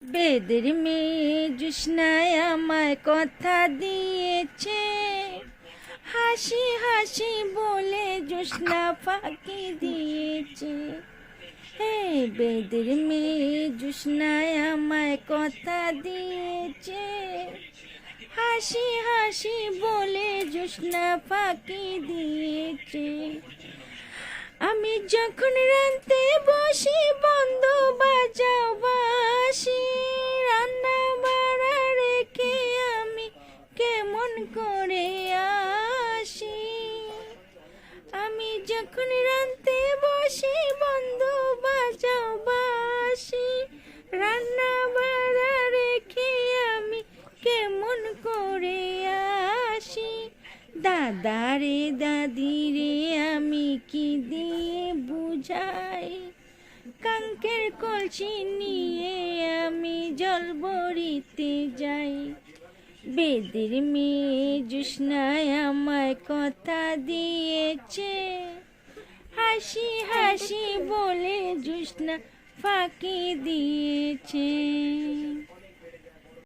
বেদের মেয়ে জুস্নায় আমায় কথা দিয়েছে, হাসি হাসি বলে জুস্না ফাঁকি দিয়েছে। হে বেদের মেয়ে জুস্নায় আমায় কথা দিয়েছে, হাসি হাসি বলে জুস্না ফাঁকি দিয়েছে। আমি যখন রাঁধতে বসি বন্ধ বাজাও বাঁশি, রান্না বাড়া রেখে আমি কেমন করে আসি। আমি যখন রাঁধতে বসি বন্ধ বাজাও বাঁশি, রান্না বাড়া রেখে আমি কেমন করে আসি। দাদা রে দাদি রে আমি কি দিয়ে বুঝাই, কাঙ্কের কলসি নিয়ে আমি জল ভরিতে যাই। বেদের মেয়ে জুস্নায় আমায় কথা দিয়েছে, হাসি হাসি বলে জুস্না ফাঁকি দিয়েছে।